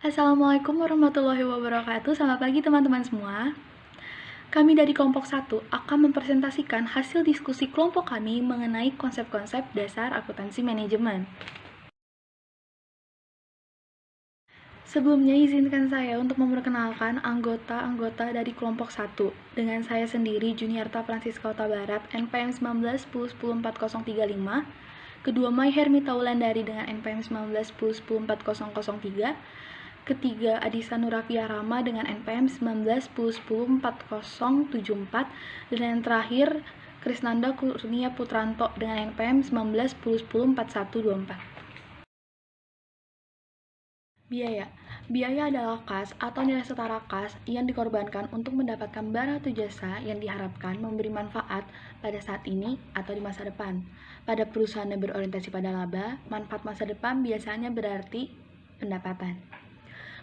Assalamualaikum warahmatullahi wabarakatuh. Selamat pagi teman-teman semua. Kami dari kelompok 1 akan mempresentasikan hasil diskusi kelompok kami mengenai konsep-konsep dasar akuntansi manajemen. Sebelumnya izinkan saya untuk memperkenalkan anggota-anggota dari kelompok 1. Dengan saya sendiri, Juniarta Francisca Huta Barat, NPM 1910104035. Kedua, Mai Hermita Wulandari dengan NPM 1910104003. Ketiga, Adisa Nurafia Rama dengan NPM 1910104074. Dan yang terakhir, Krisnanda Kurnia Putranto dengan NPM 1910104124. Biaya adalah kas atau nilai setara kas yang dikorbankan untuk mendapatkan barang atau jasa yang diharapkan memberi manfaat pada saat ini atau di masa depan. Pada perusahaan yang berorientasi pada laba, manfaat masa depan biasanya berarti pendapatan.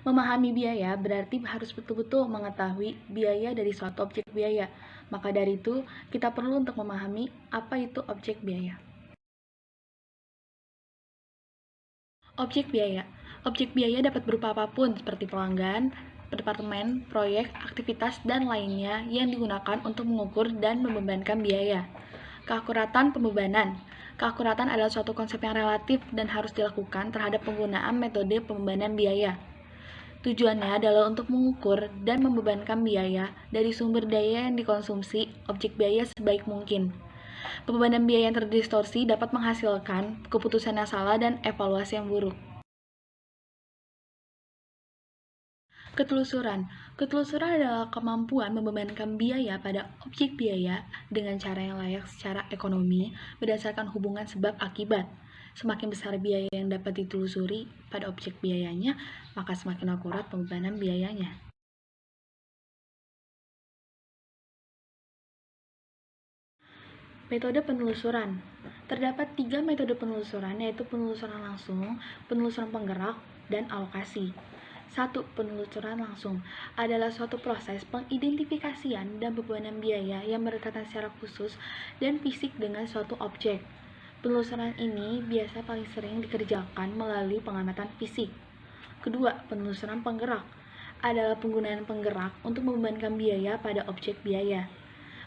Memahami biaya berarti harus betul-betul mengetahui biaya dari suatu objek biaya. Maka dari itu, kita perlu untuk memahami apa itu objek biaya. Objek biaya. Objek biaya dapat berupa apapun seperti pelanggan, departemen, proyek, aktivitas, dan lainnya yang digunakan untuk mengukur dan membebankan biaya. Keakuratan pembebanan. Keakuratan adalah suatu konsep yang relatif dan harus dilakukan terhadap penggunaan metode pembebanan biaya. Tujuannya adalah untuk mengukur dan membebankan biaya dari sumber daya yang dikonsumsi objek biaya sebaik mungkin. Pembebanan biaya yang terdistorsi dapat menghasilkan keputusan yang salah dan evaluasi yang buruk. Ketelusuran. Ketelusuran adalah kemampuan membebankan biaya pada objek biaya dengan cara yang layak secara ekonomi berdasarkan hubungan sebab akibat. Semakin besar biaya yang dapat ditelusuri pada objek biayanya, maka semakin akurat pembebanan biayanya. Metode penelusuran. Terdapat 3 metode penelusuran, yaitu penelusuran langsung, penelusuran penggerak, dan alokasi. 1. Penelusuran langsung adalah suatu proses pengidentifikasian dan pembebanan biaya yang berkaitan secara khusus dan fisik dengan suatu objek. Penelusuran ini biasa paling sering dikerjakan melalui pengamatan fisik. Kedua, penelusuran penggerak adalah penggunaan penggerak untuk membebankan biaya pada objek biaya.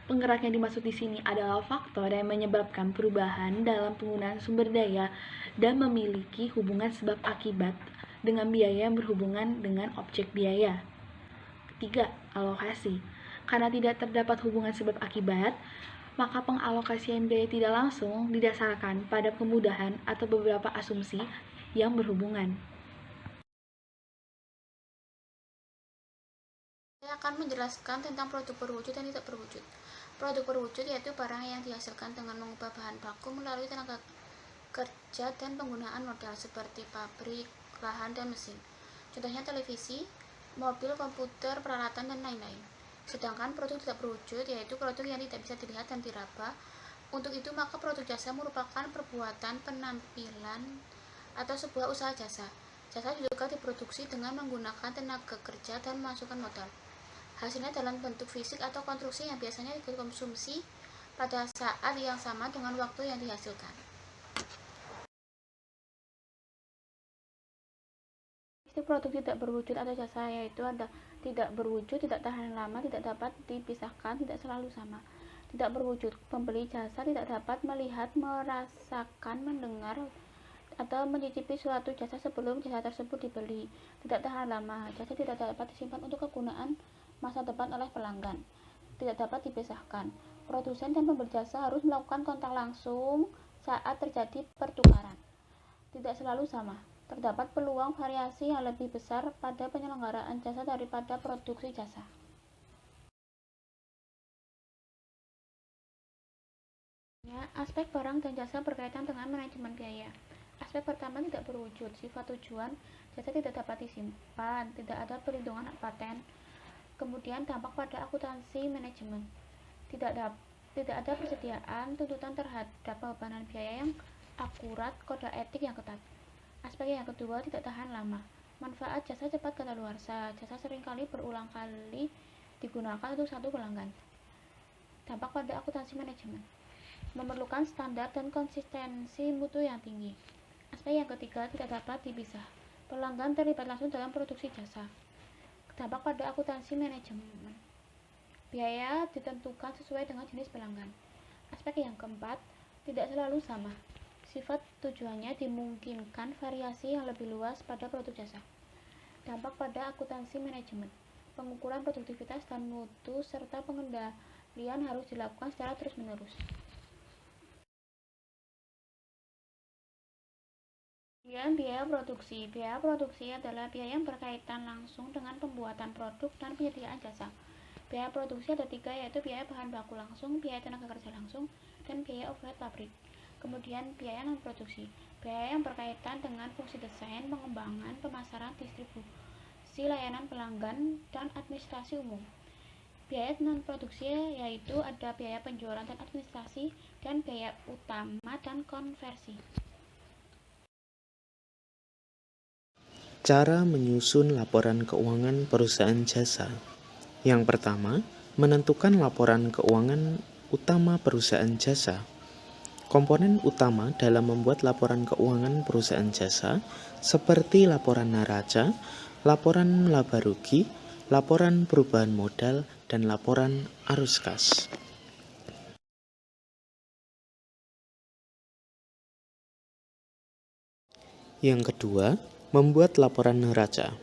Penggerak yang dimaksud di sini adalah faktor yang menyebabkan perubahan dalam penggunaan sumber daya dan memiliki hubungan sebab akibat dengan biaya yang berhubungan dengan objek biaya. Ketiga, alokasi. Karena tidak terdapat hubungan sebab akibat, maka pengalokasian biaya tidak langsung didasarkan pada kemudahan atau beberapa asumsi yang berhubungan. Saya akan menjelaskan tentang produk berwujud dan tidak berwujud. Produk berwujud yaitu barang yang dihasilkan dengan mengubah bahan baku melalui tenaga kerja dan penggunaan modal seperti pabrik, lahan, dan mesin. Contohnya televisi, mobil, komputer, peralatan, dan lain-lain. Sedangkan produk tidak berwujud yaitu produk yang tidak bisa dilihat dan diraba. Untuk itu maka produk jasa merupakan perbuatan penampilan atau sebuah usaha jasa. Jasa juga diproduksi dengan menggunakan tenaga kerja dan memasukkan modal. Hasilnya dalam bentuk fisik atau konstruksi yang biasanya dikonsumsi pada saat yang sama dengan waktu yang dihasilkan. Produk tidak berwujud atau jasa yaitu ada tidak berwujud, tidak tahan lama, tidak dapat dipisahkan, tidak selalu sama. Tidak berwujud, pembeli jasa tidak dapat melihat, merasakan, mendengar, atau mencicipi suatu jasa sebelum jasa tersebut dibeli. Tidak tahan lama, jasa tidak dapat disimpan untuk kegunaan masa depan oleh pelanggan. Tidak dapat dipisahkan, produsen dan pembeli jasa harus melakukan kontak langsung saat terjadi pertukaran. Tidak selalu sama, terdapat peluang variasi yang lebih besar pada penyelenggaraan jasa daripada produksi jasa. Aspek barang dan jasa berkaitan dengan manajemen biaya. Aspek pertama tidak berwujud, sifat tujuan jasa tidak dapat disimpan, tidak ada perlindungan hak paten. Kemudian dampak pada akuntansi manajemen. Tidak ada persediaan tuntutan terhadap pembebanan biaya yang akurat, kode etik yang ketat. Aspek yang kedua tidak tahan lama. Manfaat jasa cepat kadaluarsa. Jasa seringkali berulang kali digunakan untuk satu pelanggan. Dampak pada akuntansi manajemen. Memerlukan standar dan konsistensi mutu yang tinggi. Aspek yang ketiga tidak dapat dipisah. Pelanggan terlibat langsung dalam produksi jasa. Dampak pada akuntansi manajemen. Biaya ditentukan sesuai dengan jenis pelanggan. Aspek yang keempat, tidak selalu sama. Sifat tujuannya dimungkinkan variasi yang lebih luas pada produk jasa. Dampak pada akuntansi manajemen. Pengukuran produktivitas dan mutu serta pengendalian harus dilakukan secara terus-menerus. Kemudian biaya produksi. Biaya produksi adalah biaya yang berkaitan langsung dengan pembuatan produk dan penyediaan jasa. Biaya produksi ada 3, yaitu biaya bahan baku langsung, biaya tenaga kerja langsung, dan biaya overhead pabrik. Kemudian biaya non-produksi. Biaya yang berkaitan dengan fungsi desain, pengembangan, pemasaran, distribusi, layanan pelanggan, dan administrasi umum. Biaya non-produksi yaitu ada biaya penjualan dan administrasi, dan biaya utama dan konversi. Cara menyusun laporan keuangan perusahaan jasa. Yang pertama, menentukan laporan keuangan utama perusahaan jasa. Komponen utama dalam membuat laporan keuangan perusahaan jasa seperti laporan neraca, laporan laba rugi, laporan perubahan modal, dan laporan arus kas. Yang kedua, membuat laporan neraca.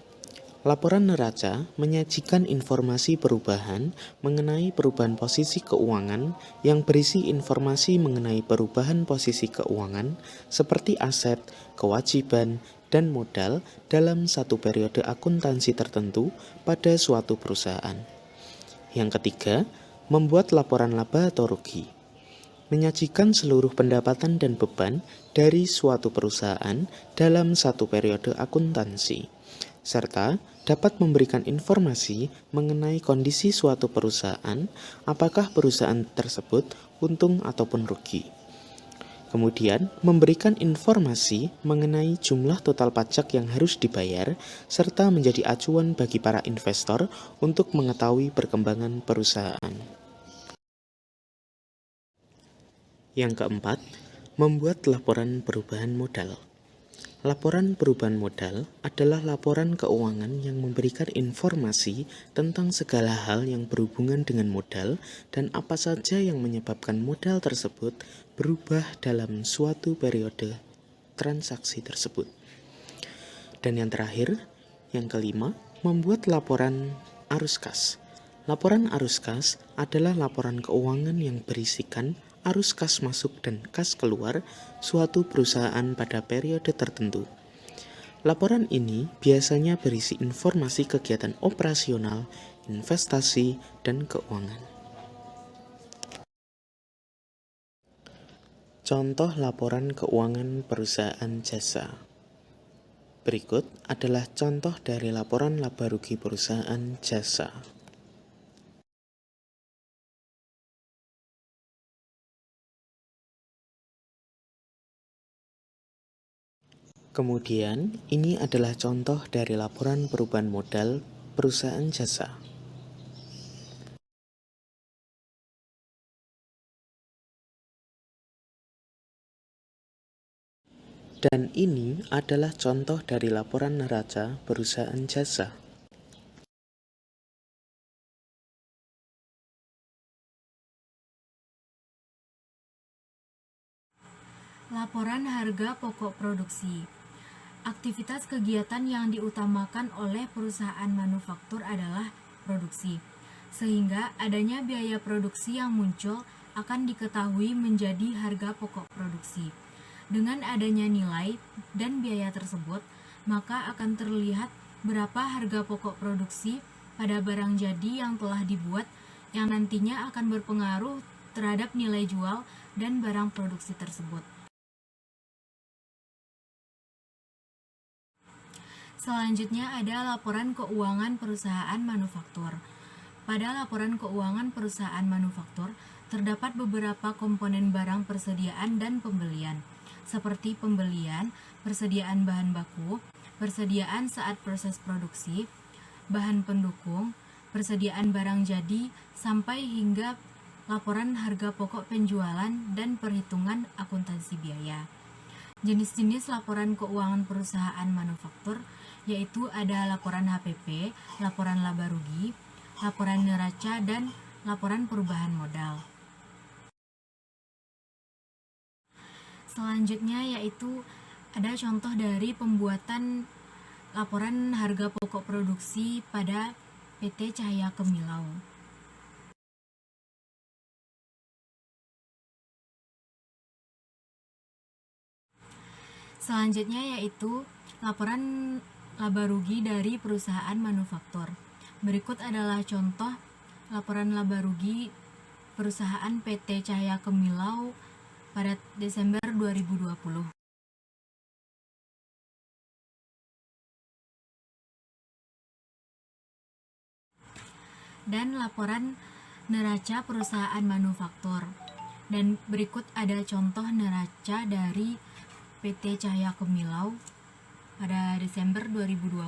Laporan neraca menyajikan informasi perubahan mengenai perubahan posisi keuangan yang berisi informasi mengenai perubahan posisi keuangan seperti aset, kewajiban, dan modal dalam satu periode akuntansi tertentu pada suatu perusahaan. Yang ketiga, membuat laporan laba atau rugi. Menyajikan seluruh pendapatan dan beban dari suatu perusahaan dalam satu periode akuntansi, serta dapat memberikan informasi mengenai kondisi suatu perusahaan, apakah perusahaan tersebut untung ataupun rugi. Kemudian, memberikan informasi mengenai jumlah total pajak yang harus dibayar, serta menjadi acuan bagi para investor untuk mengetahui perkembangan perusahaan. Yang keempat, membuat laporan perubahan modal. Laporan perubahan modal adalah laporan keuangan yang memberikan informasi tentang segala hal yang berhubungan dengan modal dan apa saja yang menyebabkan modal tersebut berubah dalam suatu periode transaksi tersebut. Dan yang terakhir, yang kelima, membuat laporan arus kas. Laporan arus kas adalah laporan keuangan yang berisikan arus kas masuk dan kas keluar suatu perusahaan pada periode tertentu. Laporan ini biasanya berisi informasi kegiatan operasional, investasi, dan keuangan. Contoh laporan keuangan perusahaan jasa. Berikut adalah contoh dari laporan laba rugi perusahaan jasa. Kemudian, ini adalah contoh dari laporan perubahan modal perusahaan jasa. Dan ini adalah contoh dari laporan neraca perusahaan jasa. Laporan harga pokok produksi. Aktivitas kegiatan yang diutamakan oleh perusahaan manufaktur adalah produksi, sehingga adanya biaya produksi yang muncul akan diketahui menjadi harga pokok produksi. Dengan adanya nilai dan biaya tersebut, maka akan terlihat berapa harga pokok produksi pada barang jadi yang telah dibuat, yang nantinya akan berpengaruh terhadap nilai jual dan barang produksi tersebut. Selanjutnya ada laporan keuangan perusahaan manufaktur. Pada laporan keuangan perusahaan manufaktur, terdapat beberapa komponen barang persediaan dan pembelian, seperti pembelian, persediaan bahan baku, persediaan saat proses produksi, bahan pendukung, persediaan barang jadi, sampai hingga laporan harga pokok penjualan dan perhitungan akuntansi biaya. Jenis-jenis laporan keuangan perusahaan manufaktur yaitu ada laporan HPP, laporan laba rugi, laporan neraca, dan laporan perubahan modal. Selanjutnya yaitu ada contoh dari pembuatan laporan harga pokok produksi pada PT Cahaya Kemilau. Selanjutnya yaitu laporan laba rugi dari perusahaan manufaktur. Berikut adalah contoh laporan laba rugi perusahaan PT Cahaya Kemilau pada Desember 2020. Dan laporan neraca perusahaan manufaktur. Dan berikut ada contoh neraca dari PT Cahaya Kemilau pada Desember 2020.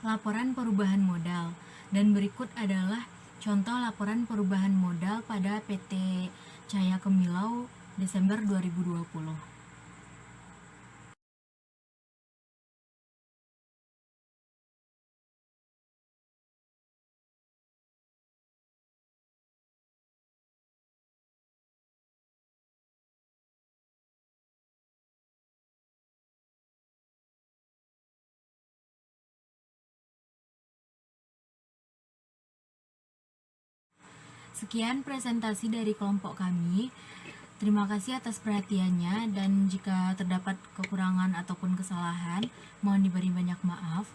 Laporan perubahan modal. Dan berikut adalah contoh laporan perubahan modal pada PT Cahaya Kemilau Desember 2020. Sekian presentasi dari kelompok kami. Terima kasih atas perhatiannya, dan jika terdapat kekurangan ataupun kesalahan, mohon diberi banyak maaf.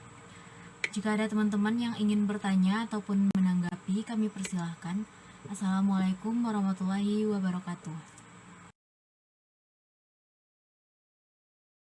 Jika ada teman-teman yang ingin bertanya ataupun menanggapi, kami persilahkan. Assalamualaikum warahmatullahi wabarakatuh.